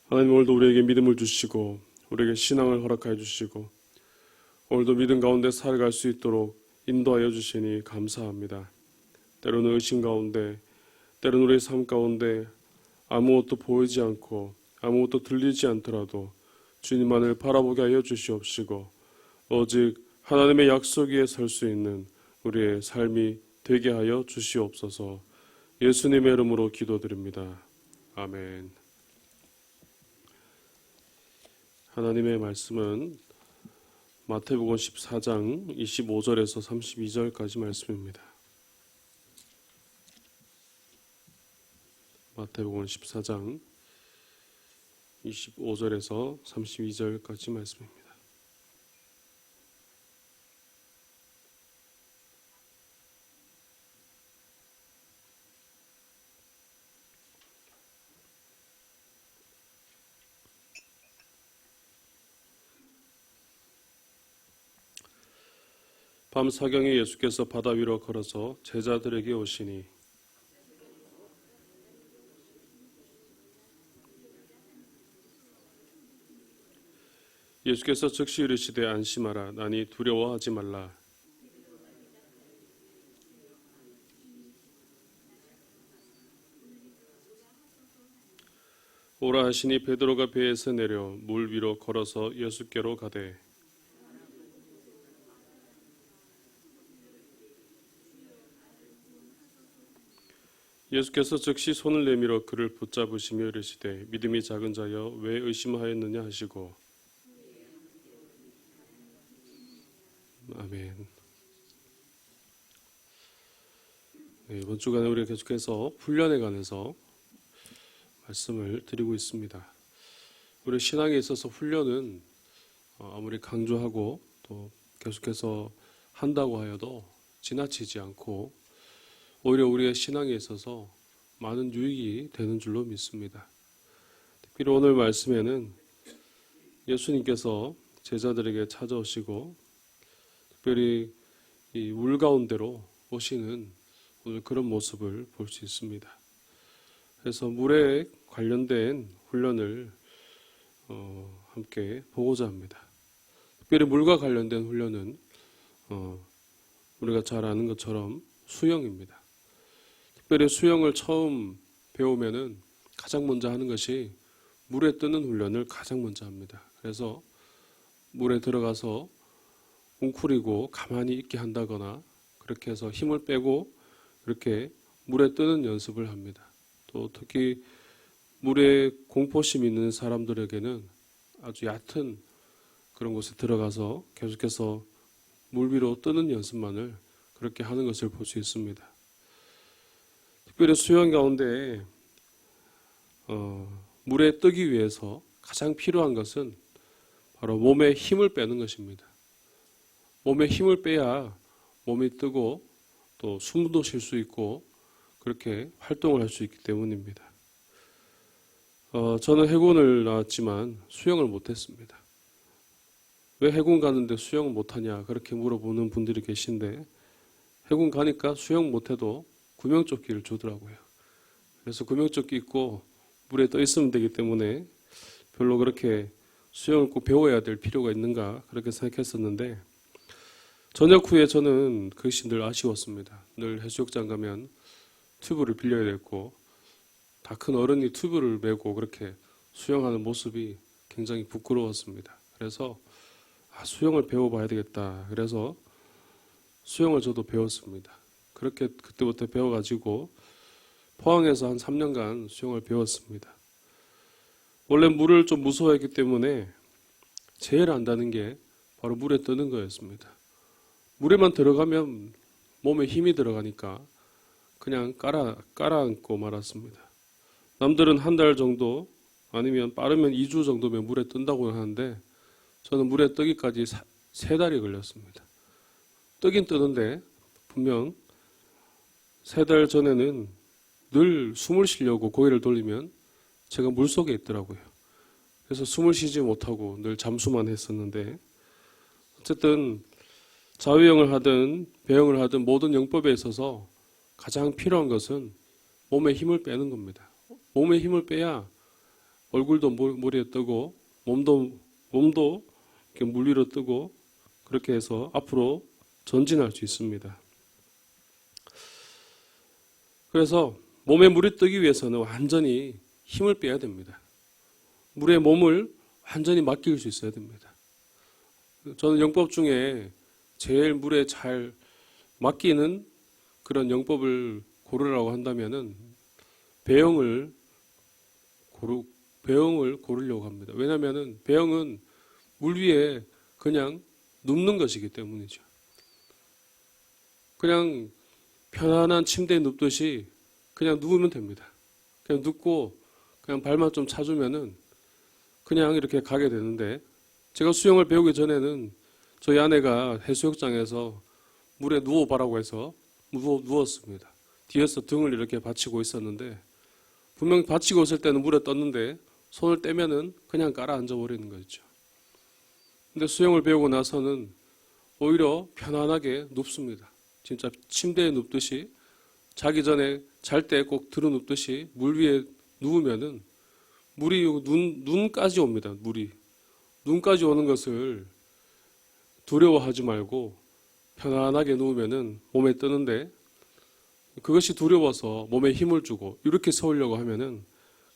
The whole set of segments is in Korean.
하나님, 오늘도 우리에게 믿음을 주시고 우리에게 신앙을 허락하여 주시고 오늘도 믿음 가운데 살아갈 수 있도록 인도하여 주시니 감사합니다. 때로는 의심 가운데, 때로는 우리의 삶 가운데 아무것도 보이지 않고 아무것도 들리지 않더라도 주님만을 바라보게 하여 주시옵시고 오직 하나님의 약속 위에 설 수 있는 우리의 삶이 되게 하여 주시옵소서. 예수님의 이름으로 기도드립니다. 아멘. 하나님의 말씀은 마태복음 14장 25절에서 32절까지 말씀입니다. 마태복음 14장 25절에서 32절까지 말씀입니다. 밤 사경에 예수께서 바다 위로 걸어서 제자들에게 오시니 예수께서 즉시 이르시되 안심하라. 나니 두려워하지 말라. 오라 하시니 베드로가 배에서 내려 물 위로 걸어서 예수께로 가되 예수께서 즉시 손을 내밀어 그를 붙잡으시며 이르시되 믿음이 작은 자여 왜 의심하였느냐 하시고. 아멘. 네, 이번 주간에 우리가 계속해서 훈련에 관해서 말씀을 드리고 있습니다. 우리 신앙에 있어서 훈련은 아무리 강조하고 또 계속해서 한다고 하여도 지나치지 않고 오히려 우리의 신앙에 있어서 많은 유익이 되는 줄로 믿습니다. 특별히 오늘 말씀에는 예수님께서 제자들에게 찾아오시고 특별히 이 물 가운데로 오시는 오늘 그런 모습을 볼 수 있습니다. 그래서 물에 관련된 훈련을 함께 보고자 합니다. 특별히 물과 관련된 훈련은 우리가 잘 아는 것처럼 수영입니다. 특별히 수영을 처음 배우면은 가장 먼저 하는 것이 물에 뜨는 훈련을 가장 먼저 합니다. 그래서 물에 들어가서 웅크리고 가만히 있게 한다거나 그렇게 해서 힘을 빼고 이렇게 물에 뜨는 연습을 합니다. 또 특히 물에 공포심 있는 사람들에게는 아주 얕은 그런 곳에 들어가서 계속해서 물 위로 뜨는 연습만을 그렇게 하는 것을 볼 수 있습니다. 특별히 수영 가운데 물에 뜨기 위해서 가장 필요한 것은 바로 몸에 힘을 빼는 것입니다. 몸에 힘을 빼야 몸이 뜨고 또 숨도 쉴 수 있고 그렇게 활동을 할 수 있기 때문입니다. 저는 해군을 나왔지만 수영을 못했습니다. 왜 해군 가는데 수영을 못하냐 그렇게 물어보는 분들이 계신데 해군 가니까 수영 못해도 구명조끼를 주더라고요. 그래서 구명조끼 입고 물에 떠 있으면 되기 때문에 별로 그렇게 수영을 꼭 배워야 될 필요가 있는가 그렇게 생각했었는데 전역 후에 저는 그것이 늘 아쉬웠습니다. 늘 해수욕장 가면 튜브를 빌려야 됐고 다 큰 어른이 튜브를 메고 그렇게 수영하는 모습이 굉장히 부끄러웠습니다. 그래서 수영을 배워봐야 되겠다. 그래서 수영을 저도 배웠습니다. 그렇게 그때부터 배워가지고 포항에서 한 3년간 수영을 배웠습니다. 원래 물을 좀 무서워했기 때문에 제일 안다는 게 바로 물에 뜨는 거였습니다. 물에만 들어가면 몸에 힘이 들어가니까 그냥 깔아앉고 말았습니다. 남들은 한 달 정도 아니면 빠르면 2주 정도면 물에 뜬다고 하는데 저는 물에 뜨기까지 3달이 걸렸습니다. 뜨긴 뜨는데 분명 3달 전에는 늘 숨을 쉬려고 고개를 돌리면 제가 물속에 있더라고요. 그래서 숨을 쉬지 못하고 늘 잠수만 했었는데 어쨌든 자유형을 하든 배영을 하든 모든 영법에 있어서 가장 필요한 것은 몸에 힘을 빼는 겁니다. 몸에 힘을 빼야 얼굴도 물 위에 뜨고 몸도 이렇게 물 위로 뜨고 그렇게 해서 앞으로 전진할 수 있습니다. 그래서 몸에 물이 뜨기 위해서는 완전히 힘을 빼야 됩니다. 물에 몸을 완전히 맡길 수 있어야 됩니다. 저는 영법 중에 제일 물에 잘 맡기는 그런 영법을 고르라고 한다면은 배영을 고르려고 합니다. 왜냐하면은 배영은 물 위에 그냥 눕는 것이기 때문이죠. 그냥 편안한 침대에 눕듯이 그냥 누우면 됩니다. 그냥 눕고 그냥 발만 좀 차주면은 그냥 이렇게 가게 되는데, 제가 수영을 배우기 전에는 저희 아내가 해수욕장에서 물에 누워봐라고 해서 누웠습니다. 뒤에서 등을 이렇게 받치고 있었는데, 분명 받치고 있을 때는 물에 떴는데 손을 떼면은 그냥 깔아앉아 버리는 거죠. 근데 수영을 배우고 나서는 오히려 편안하게 눕습니다. 진짜 침대에 눕듯이, 자기 전에 잘 때 꼭 들어 눕듯이 물 위에 누우면은 물이 눈까지 옵니다. 물이 눈까지 오는 것을 두려워하지 말고 편안하게 누우면은 몸에 뜨는데, 그것이 두려워서 몸에 힘을 주고 이렇게 세우려고 하면은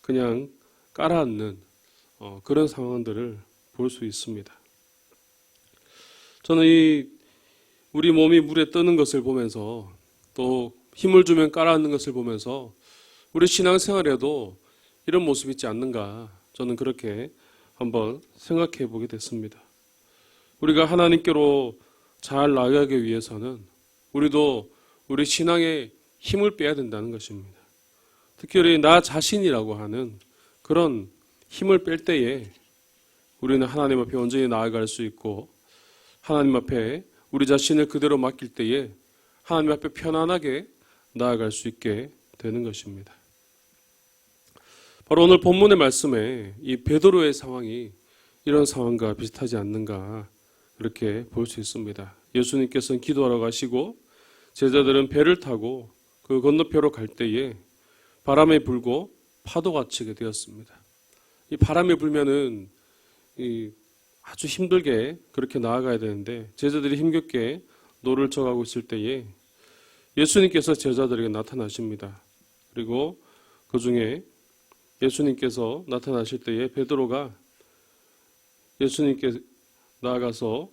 그냥 깔아앉는 그런 상황들을 볼 수 있습니다. 저는 우리 몸이 물에 뜨는 것을 보면서, 또 힘을 주면 깔아앉는 것을 보면서 우리 신앙생활에도 이런 모습이 있지 않는가, 저는 그렇게 한번 생각해 보게 됐습니다. 우리가 하나님께로 잘 나아가기 위해서는 우리도 우리 신앙에 힘을 빼야 된다는 것입니다. 특별히 나 자신이라고 하는 그런 힘을 뺄 때에 우리는 하나님 앞에 온전히 나아갈 수 있고, 하나님 앞에 우리 자신을 그대로 맡길 때에 하나님 앞에 편안하게 나아갈 수 있게 되는 것입니다. 바로 오늘 본문의 말씀에 이 베드로의 상황이 이런 상황과 비슷하지 않는가, 그렇게 볼 수 있습니다. 예수님께서는 기도하러 가시고 제자들은 배를 타고 그 건너편으로 갈 때에 바람이 불고 파도가 치게 되었습니다. 이 바람이 불면은 아주 힘들게 그렇게 나아가야 되는데, 제자들이 힘겹게 노를 져가고 있을 때에 예수님께서 제자들에게 나타나십니다. 그리고 그 중에 예수님께서 나타나실 때에 베드로가 예수님께 나아가서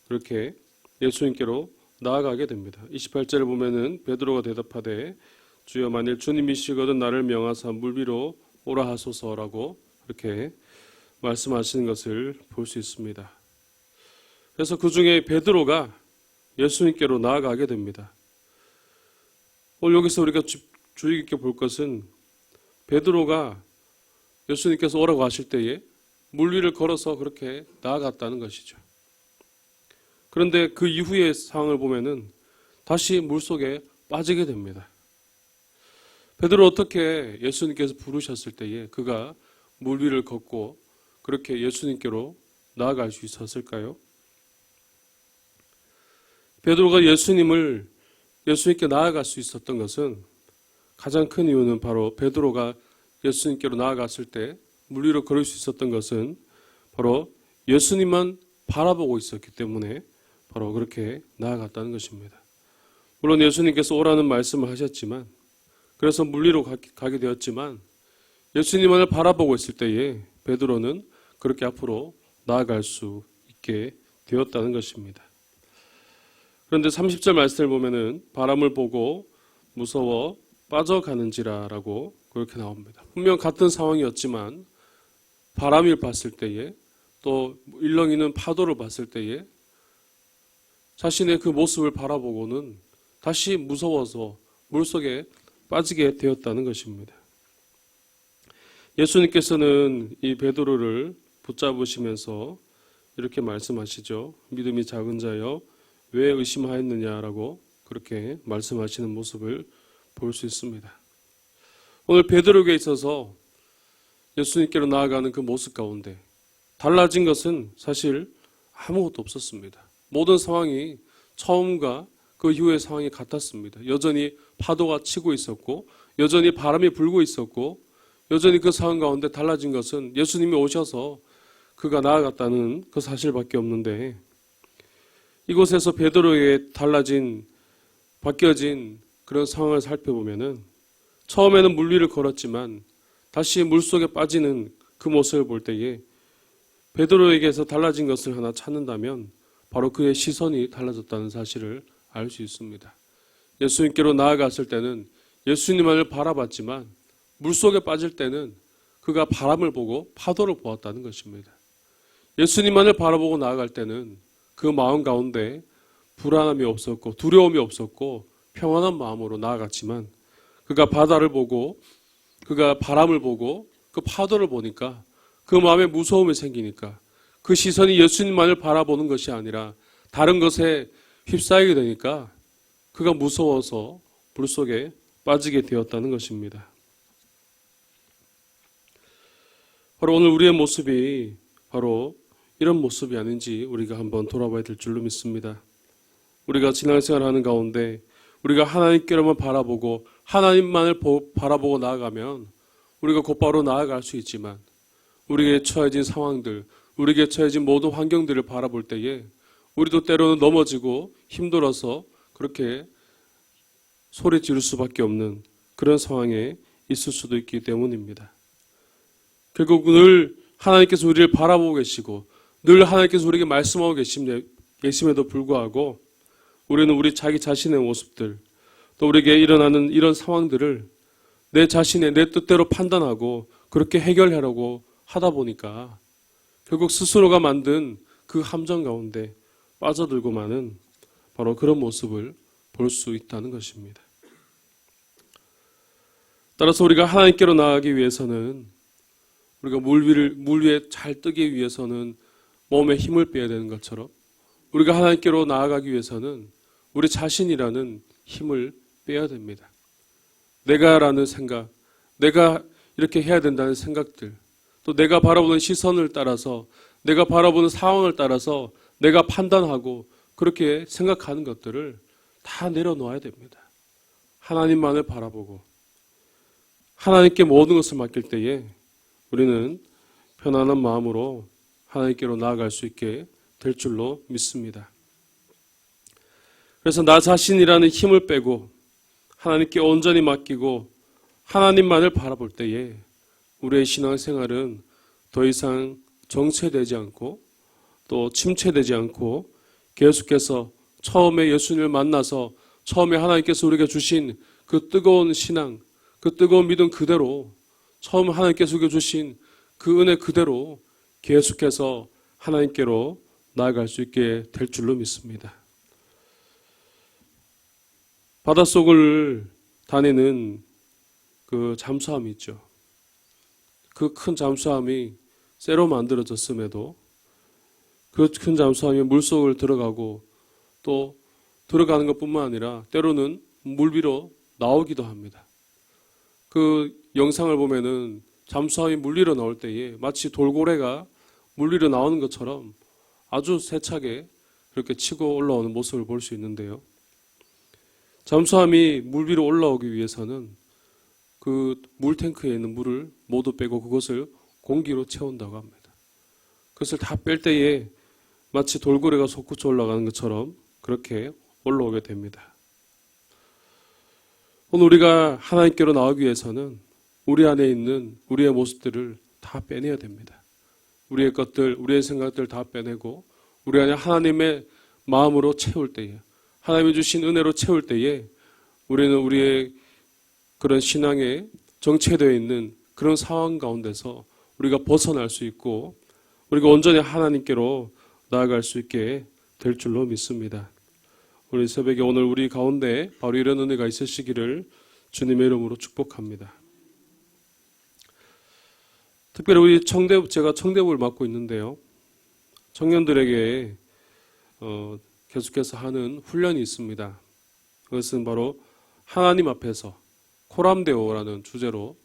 그렇게 예수님께로 나아가게 됩니다. 28절을 보면은 베드로가 대답하되 주여 만일 주님이시거든 나를 명하사 물 위로 오라 하소서라고 그렇게 말씀하시는 것을 볼 수 있습니다. 그래서 그 중에 베드로가 예수님께로 나아가게 됩니다. 오늘 여기서 우리가 주의 깊게 볼 것은, 베드로가 예수님께서 오라고 하실 때에 물 위를 걸어서 그렇게 나아갔다는 것이죠. 그런데 그 이후의 상황을 보면은 다시 물속에 빠지게 됩니다. 베드로 어떻게 예수님께서 부르셨을 때에 그가 물 위를 걷고 그렇게 예수님께로 나아갈 수 있었을까요? 베드로가 예수님께 나아갈 수 있었던 것은, 가장 큰 이유는 바로 베드로가 예수님께로 나아갔을 때 물 위로 걸을 수 있었던 것은 바로 예수님만 바라보고 있었기 때문에 바로 그렇게 나아갔다는 것입니다. 물론 예수님께서 오라는 말씀을 하셨지만, 그래서 물 위로 가게 되었지만 예수님만을 바라보고 있을 때에 베드로는 그렇게 앞으로 나아갈 수 있게 되었다는 것입니다. 그런데 30절 말씀을 보면은 바람을 보고 무서워 빠져가는지라라고 그렇게 나옵니다. 분명 같은 상황이었지만 바람을 봤을 때에, 또 일렁이는 파도를 봤을 때에 자신의 그 모습을 바라보고는 다시 무서워서 물속에 빠지게 되었다는 것입니다. 예수님께서는 이 베드로를 붙잡으시면서 이렇게 말씀하시죠. 믿음이 작은 자여 왜 의심하였느냐라고 그렇게 말씀하시는 모습을 볼 수 있습니다. 오늘 베드로에게 있어서 예수님께로 나아가는 그 모습 가운데 달라진 것은 사실 아무것도 없었습니다. 모든 상황이 처음과 그 이후의 상황이 같았습니다. 여전히 파도가 치고 있었고, 여전히 바람이 불고 있었고, 여전히 그 상황 가운데 달라진 것은 예수님이 오셔서 그가 나아갔다는 그 사실밖에 없는데, 이곳에서 베드로에게 바뀌어진 그런 상황을 살펴보면은 처음에는 물 위를 걸었지만 다시 물속에 빠지는 그 모습을 볼 때에 베드로에게서 달라진 것을 하나 찾는다면 바로 그의 시선이 달라졌다는 사실을 알 수 있습니다. 예수님께로 나아갔을 때는 예수님만을 바라봤지만 물속에 빠질 때는 그가 바람을 보고 파도를 보았다는 것입니다. 예수님만을 바라보고 나아갈 때는 그 마음 가운데 불안함이 없었고 두려움이 없었고 평안한 마음으로 나아갔지만 그가 바다를 보고 그가 바람을 보고 그 파도를 보니까 그 마음에 무서움이 생기니까 그 시선이 예수님만을 바라보는 것이 아니라 다른 것에 휩싸이게 되니까 그가 무서워서 물속에 빠지게 되었다는 것입니다. 바로 오늘 우리의 모습이 바로 이런 모습이 아닌지 우리가 한번 돌아봐야 될 줄로 믿습니다. 우리가 신앙생활하는 가운데 우리가 하나님께로만 바라보고 하나님만을 바라보고 나아가면 우리가 곧바로 나아갈 수 있지만 우리에게 처해진 상황들, 우리에게 처해진 모든 환경들을 바라볼 때에 우리도 때로는 넘어지고 힘들어서 그렇게 소리 지를 수밖에 없는 그런 상황에 있을 수도 있기 때문입니다. 결국 늘 하나님께서 우리를 바라보고 계시고 늘 하나님께서 우리에게 말씀하고 계심에도 불구하고 우리는 우리 자기 자신의 모습들 또 우리에게 일어나는 이런 상황들을 내 뜻대로 판단하고 그렇게 해결하려고 하다 보니까 결국 스스로가 만든 그 함정 가운데 빠져들고 마는 바로 그런 모습을 볼 수 있다는 것입니다. 따라서 우리가 하나님께로 나아가기 위해서는 우리가 물 위에 잘 뜨기 위해서는 몸에 힘을 빼야 되는 것처럼 우리가 하나님께로 나아가기 위해서는 우리 자신이라는 힘을 빼야 됩니다. 내가라는 생각, 내가 이렇게 해야 된다는 생각들, 또 내가 바라보는 시선을 따라서 내가 바라보는 상황을 따라서 내가 판단하고 그렇게 생각하는 것들을 다 내려놓아야 됩니다. 하나님만을 바라보고 하나님께 모든 것을 맡길 때에 우리는 편안한 마음으로 하나님께로 나아갈 수 있게 될 줄로 믿습니다. 그래서 나 자신이라는 힘을 빼고 하나님께 온전히 맡기고 하나님만을 바라볼 때에 우리의 신앙생활은 더 이상 정체되지 않고 또 침체되지 않고 계속해서 처음에 예수님을 만나서 처음에 하나님께서 우리에게 주신 그 뜨거운 신앙, 그 뜨거운 믿음 그대로 처음 하나님께서 우리에게 주신 그 은혜 그대로 계속해서 하나님께로 나아갈 수 있게 될 줄로 믿습니다. 바닷속을 다니는 그 잠수함이 있죠. 그 큰 잠수함이 쇠로 만들어졌음에도 그 큰 잠수함이 물속을 들어가고 또 들어가는 것뿐만 아니라 때로는 물 위로 나오기도 합니다. 그 영상을 보면은 잠수함이 물 위로 나올 때에 마치 돌고래가 물 위로 나오는 것처럼 아주 세차게 그렇게 치고 올라오는 모습을 볼 수 있는데요. 잠수함이 물 위로 올라오기 위해서는 그 물탱크에 있는 물을 모두 빼고 그것을 공기로 채운다고 합니다. 그것을 다 뺄 때에 마치 돌고래가 솟구쳐 올라가는 것처럼 그렇게 올라오게 됩니다. 오늘 우리가 하나님께로 나오기 위해서는 우리 안에 있는 우리의 모습들을 다 빼내야 됩니다. 우리의 것들, 우리의 생각들 다 빼내고 우리 안에 하나님의 마음으로 채울 때에 하나님이 주신 은혜로 채울 때에 우리는 우리의 그런 신앙에 정체되어 있는 그런 상황 가운데서 우리가 벗어날 수 있고 우리가 온전히 하나님께로 나아갈 수 있게 될 줄로 믿습니다. 우리 새벽에 오늘 우리 가운데 바로 이런 은혜가 있으시기를 주님의 이름으로 축복합니다. 특별히 제가 청대부를 맡고 있는데요. 청년들에게 계속해서 하는 훈련이 있습니다. 그것은 바로 하나님 앞에서 코람데오라는 주제로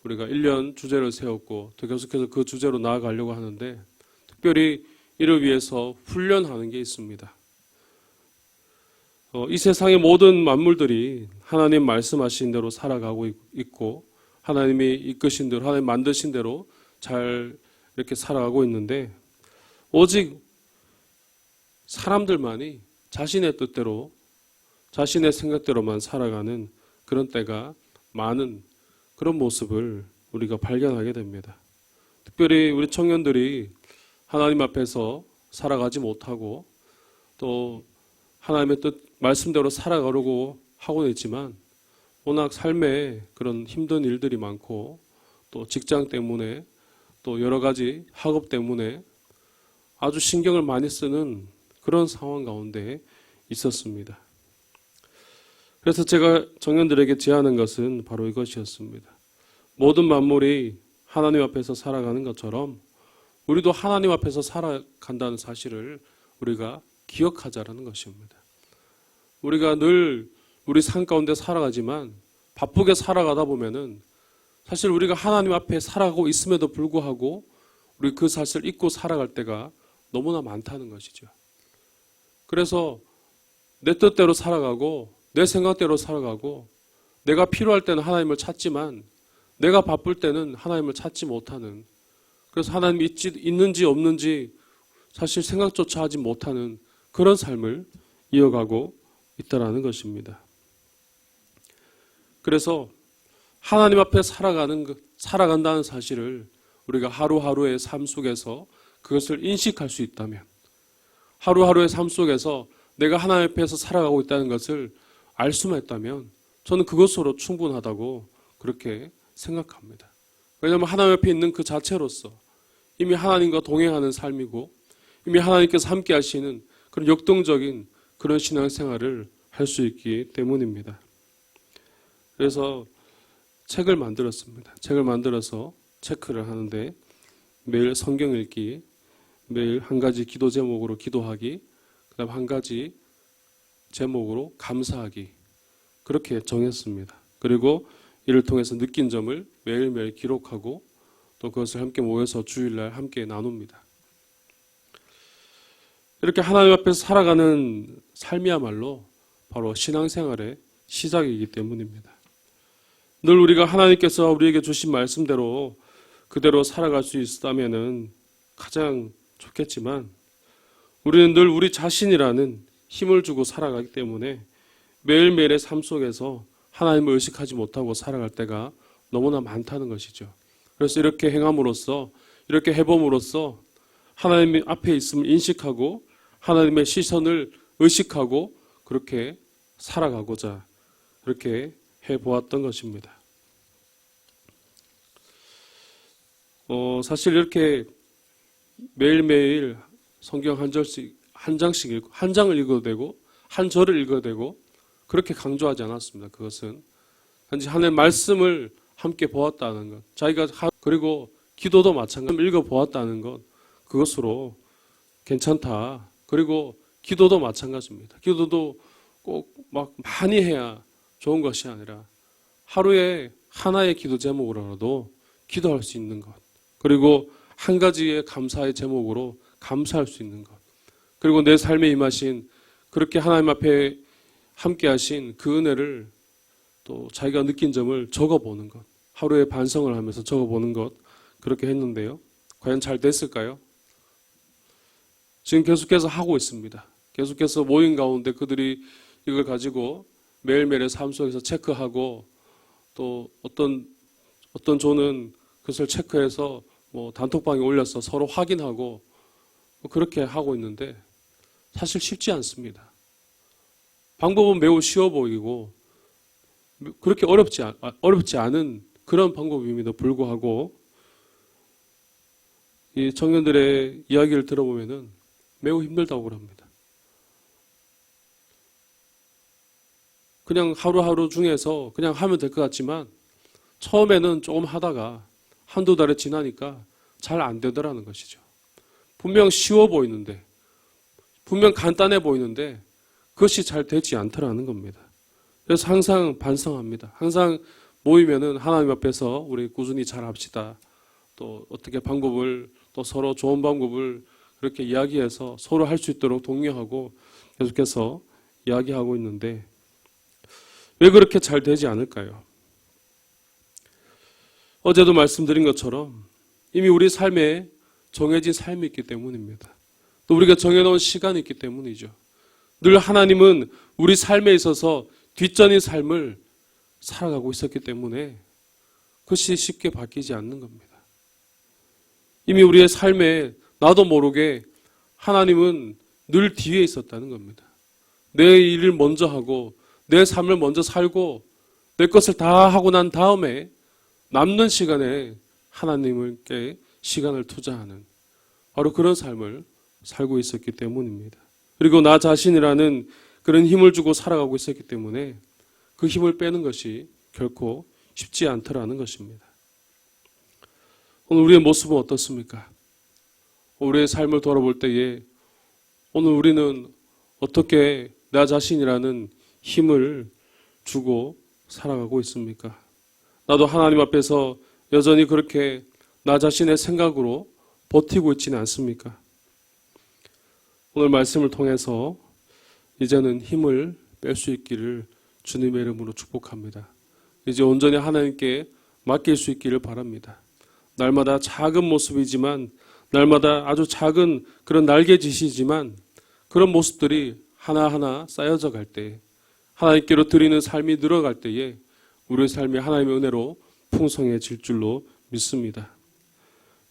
우리가 1년 주제를 세웠고 또 계속해서 그 주제로 나아가려고 하는데 특별히 이를 위해서 훈련하는 게 있습니다. 이 세상의 모든 만물들이 하나님 말씀하신 대로 살아가고 있고 하나님이 이끄신 대로, 하나님 만드신 대로 잘 이렇게 살아가고 있는데, 오직 사람들만이 자신의 뜻대로, 자신의 생각대로만 살아가는 그런 때가 많은 그런 모습을 우리가 발견하게 됩니다. 특별히 우리 청년들이 하나님 앞에서 살아가지 못하고 또 하나님의 뜻, 말씀대로 살아가려고 하고는 있지만 워낙 삶에 그런 힘든 일들이 많고 또 직장 때문에 또 여러 가지 학업 때문에 아주 신경을 많이 쓰는 그런 상황 가운데 있었습니다. 그래서 제가 청년들에게 제안한 것은 바로 이것이었습니다. 모든 만물이 하나님 앞에서 살아가는 것처럼 우리도 하나님 앞에서 살아간다는 사실을 우리가 기억하자라는 것입니다. 우리가 늘 우리 삶 가운데 살아가지만 바쁘게 살아가다 보면은 사실 우리가 하나님 앞에 살아가고 있음에도 불구하고 우리 그 사실을 잊고 살아갈 때가 너무나 많다는 것이죠. 그래서 내 뜻대로 살아가고 내 생각대로 살아가고 내가 필요할 때는 하나님을 찾지만 내가 바쁠 때는 하나님을 찾지 못하는, 그래서 하나님이 있는지 없는지 사실 생각조차 하지 못하는 그런 삶을 이어가고 있다라는 것입니다. 그래서 하나님 앞에 살아간다는 사실을 우리가 하루하루의 삶 속에서 그것을 인식할 수 있다면, 하루하루의 삶 속에서 내가 하나님 앞에서 살아가고 있다는 것을 알 수만 있다면 저는 그것으로 충분하다고 그렇게 생각합니다. 왜냐하면 하나님 앞에 있는 그 자체로서 이미 하나님과 동행하는 삶이고 이미 하나님께서 함께 하시는 그런 역동적인 그런 신앙생활을 할 수 있기 때문입니다. 그래서 책을 만들었습니다. 책을 만들어서 체크를 하는데 매일 성경 읽기, 매일 한 가지 기도 제목으로 기도하기, 그다음 한 가지 제목으로 감사하기, 그렇게 정했습니다. 그리고 이를 통해서 느낀 점을 매일매일 기록하고 또 그것을 함께 모여서 주일날 함께 나눕니다. 이렇게 하나님 앞에서 살아가는 삶이야말로 바로 신앙생활의 시작이기 때문입니다. 늘 우리가 하나님께서 우리에게 주신 말씀대로 그대로 살아갈 수 있다면은 가장 좋겠지만 우리는 늘 우리 자신이라는 힘을 주고 살아가기 때문에 매일매일의 삶 속에서 하나님을 의식하지 못하고 살아갈 때가 너무나 많다는 것이죠. 그래서 이렇게 행함으로써, 이렇게 해봄으로써 하나님 앞에 있음을 인식하고 하나님의 시선을 의식하고 그렇게 살아가고자 그렇게 해보았던 것입니다. 사실 이렇게 매일매일 성경 한 장씩 읽고, 한 장을 읽어도 되고 한 절을 읽어도 되고 그렇게 강조하지 않았습니다. 그것은 단지 하나님의 말씀을 함께 보았다는 것, 그리고 기도도 마찬가지로 읽어보았다는 것, 그것으로 괜찮다. 그리고 기도도 마찬가지입니다. 기도도 꼭 막 많이 해야 좋은 것이 아니라 하루에 하나의 기도 제목으로라도 기도할 수 있는 것, 그리고 한 가지의 감사의 제목으로 감사할 수 있는 것, 그리고 내 삶에 임하신 그렇게 하나님 앞에 함께 하신 그 은혜를 또 자기가 느낀 점을 적어보는 것, 하루에 반성을 하면서 적어보는 것, 그렇게 했는데요. 과연 잘 됐을까요? 지금 계속해서 하고 있습니다. 계속해서 모임 가운데 그들이 이걸 가지고 매일매일의 삶 속에서 체크하고 또 어떤 조는 그것을 체크해서 단톡방에 올려서 서로 확인하고 그렇게 하고 있는데 사실 쉽지 않습니다. 방법은 매우 쉬워 보이고 그렇게 어렵지 않은 그런 방법임에도 불구하고 이 청년들의 이야기를 들어보면은 매우 힘들다고 합니다. 그냥 하루하루 중에서 그냥 하면 될 것 같지만 처음에는 조금 하다가 한두 달이 지나니까 잘 안 되더라는 것이죠. 분명 쉬워 보이는데, 분명 간단해 보이는데 그것이 잘 되지 않더라는 겁니다. 그래서 항상 반성합니다. 항상 모이면은 하나님 앞에서 우리 꾸준히 잘 합시다. 또 어떻게 방법을, 또 서로 좋은 방법을 그렇게 이야기해서 서로 할 수 있도록 독려하고 계속해서 이야기하고 있는데 왜 그렇게 잘 되지 않을까요? 어제도 말씀드린 것처럼 이미 우리 삶에 정해진 삶이 있기 때문입니다. 또 우리가 정해놓은 시간이 있기 때문이죠. 늘 하나님은 우리 삶에 있어서 뒷전인 삶을 살아가고 있었기 때문에 그것이 쉽게 바뀌지 않는 겁니다. 이미 우리의 삶에 나도 모르게 하나님은 늘 뒤에 있었다는 겁니다. 내 일을 먼저 하고 내 삶을 먼저 살고 내 것을 다 하고 난 다음에 남는 시간에 하나님께 시간을 투자하는 바로 그런 삶을 살고 있었기 때문입니다. 그리고 나 자신이라는 그런 힘을 주고 살아가고 있었기 때문에 그 힘을 빼는 것이 결코 쉽지 않더라는 것입니다. 오늘 우리의 모습은 어떻습니까? 우리의 삶을 돌아볼 때에 오늘 우리는 어떻게 나 자신이라는 힘을 주고 살아가고 있습니까? 나도 하나님 앞에서 여전히 그렇게 나 자신의 생각으로 버티고 있지는 않습니까? 오늘 말씀을 통해서 이제는 힘을 뺄 수 있기를 주님의 이름으로 축복합니다. 이제 온전히 하나님께 맡길 수 있기를 바랍니다. 날마다 작은 모습이지만 날마다 아주 작은 그런 날개짓이지만 그런 모습들이 하나하나 쌓여져 갈 때 하나님께로 드리는 삶이 늘어갈 때에 우리의 삶이 하나님의 은혜로 풍성해질 줄로 믿습니다.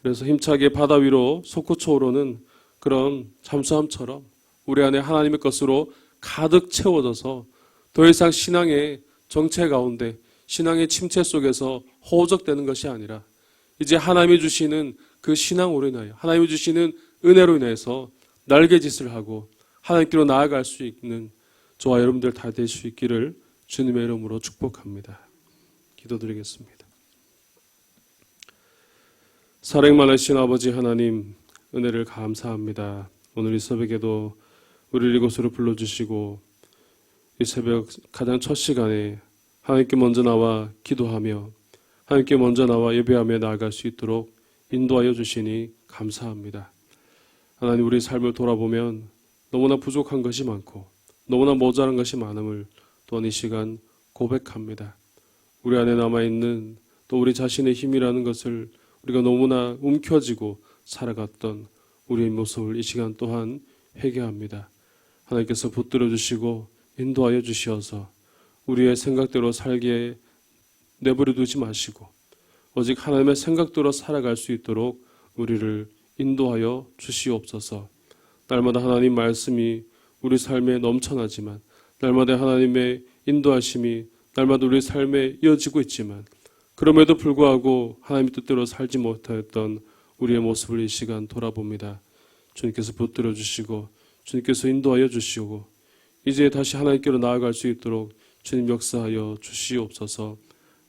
그래서 힘차게 바다 위로 솟구쳐 오르는 그런 잠수함처럼 우리 안에 하나님의 것으로 가득 채워져서 더 이상 신앙의 정체 가운데 신앙의 침체 속에서 허우적대는 것이 아니라 이제 하나님이 주시는 그 신앙으로 인하여 하나님이 주시는 은혜로 인해서 날개짓을 하고 하나님께로 나아갈 수 있는 저와 여러분들 다 될 수 있기를 주님의 이름으로 축복합니다. 기도드리겠습니다. 사랑 많으신 아버지 하나님 은혜를 감사합니다. 오늘 이 새벽에도 우리를 이곳으로 불러주시고 이 새벽 가장 첫 시간에 하나님께 먼저 나와 기도하며 하나님께 먼저 나와 예배하며 나아갈 수 있도록 인도하여 주시니 감사합니다. 하나님 우리 삶을 돌아보면 너무나 부족한 것이 많고 너무나 모자란 것이 많음을 또한 이 시간 고백합니다. 우리 안에 남아있는 또 우리 자신의 힘이라는 것을 우리가 너무나 움켜쥐고 살아갔던 우리의 모습을 이 시간 또한 회개합니다. 하나님께서 붙들어 주시고 인도하여 주시어서 우리의 생각대로 살게 내버려 두지 마시고 오직 하나님의 생각대로 살아갈 수 있도록 우리를 인도하여 주시옵소서. 날마다 하나님 말씀이 우리 삶에 넘쳐나지만 날마다 하나님의 인도하심이 날마다 우리 삶에 이어지고 있지만 그럼에도 불구하고 하나님의 뜻대로 살지 못하였던 우리의 모습을 이 시간 돌아봅니다. 주님께서 붙들어 주시고 주님께서 인도하여 주시고 이제 다시 하나님께로 나아갈 수 있도록 주님 역사하여 주시옵소서.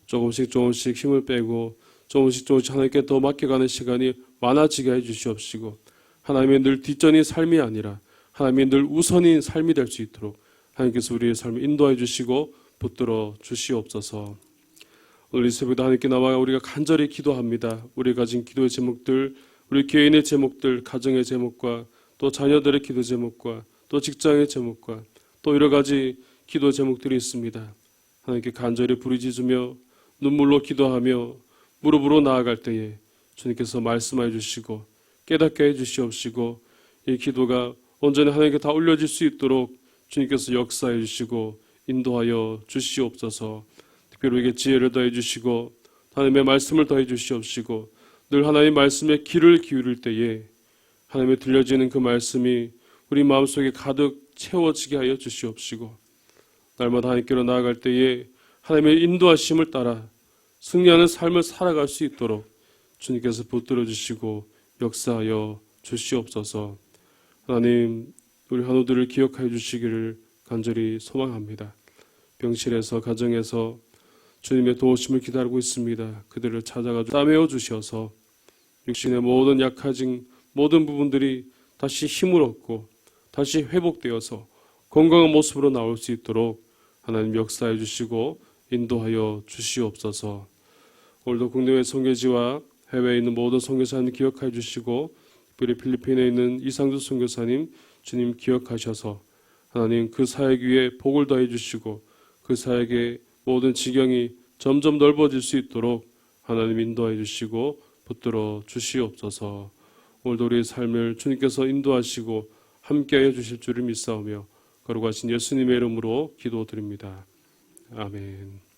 조금씩 힘을 빼고 조금씩 하나님께 더 맡겨가는 시간이 많아지게 해주시옵시고 하나님의 늘 뒷전인 삶이 아니라 하나님의 늘 우선인 삶이 될 수 있도록 하나님께서 우리의 삶을 인도해 주시고 붙들어 주시옵소서. 오늘 이 새벽에 하나님께 나와 우리가 간절히 기도합니다. 우리가 가진 기도의 제목들, 우리 개인의 제목들, 가정의 제목과 또 자녀들의 기도 제목과 또 직장의 제목과 또 여러 가지 기도 제목들이 있습니다. 하나님께 간절히 부르짖으며 눈물로 기도하며 무릎으로 나아갈 때에 주님께서 말씀해 주시고 깨닫게 해 주시옵시고 이 기도가 온전히 하나님께 다 올려질 수 있도록 주님께서 역사해 주시고 인도하여 주시옵소서. 특별히 우리에게 지혜를 더해 주시고 하나님의 말씀을 더해 주시옵시고 늘 하나님의 말씀에 귀를 기울일 때에 하나님의 들려지는 그 말씀이 우리 마음속에 가득 채워지게 하여 주시옵시고 날마다 하나님께로 나아갈 때에 하나님의 인도하심을 따라 승리하는 삶을 살아갈 수 있도록 주님께서 붙들어 주시고 역사하여 주시옵소서. 하나님 우리 한우들을 기억하여 주시기를 간절히 소망합니다. 병실에서 가정에서 주님의 도우심을 기다리고 있습니다. 그들을 찾아가 싸매어 주셔서 육신의 모든 약해진 모든 부분들이 다시 힘을 얻고 다시 회복되어서 건강한 모습으로 나올 수 있도록 하나님 역사해 주시고 인도하여 주시옵소서. 오늘도 국내외 선교지와 해외에 있는 모든 선교사님 기억해 주시고 특별히 필리핀에 있는 이상주 선교사님 주님 기억하셔서 하나님 그 사역 위에 복을 더해 주시고 그 사역의 모든 지경이 점점 넓어질 수 있도록 하나님 인도해 주시고 붙들어 주시옵소서. 오늘도 우리의 삶을 주님께서 인도하시고 함께하여 주실 줄을 믿사오며 거룩하신 예수님의 이름으로 기도드립니다. 아멘.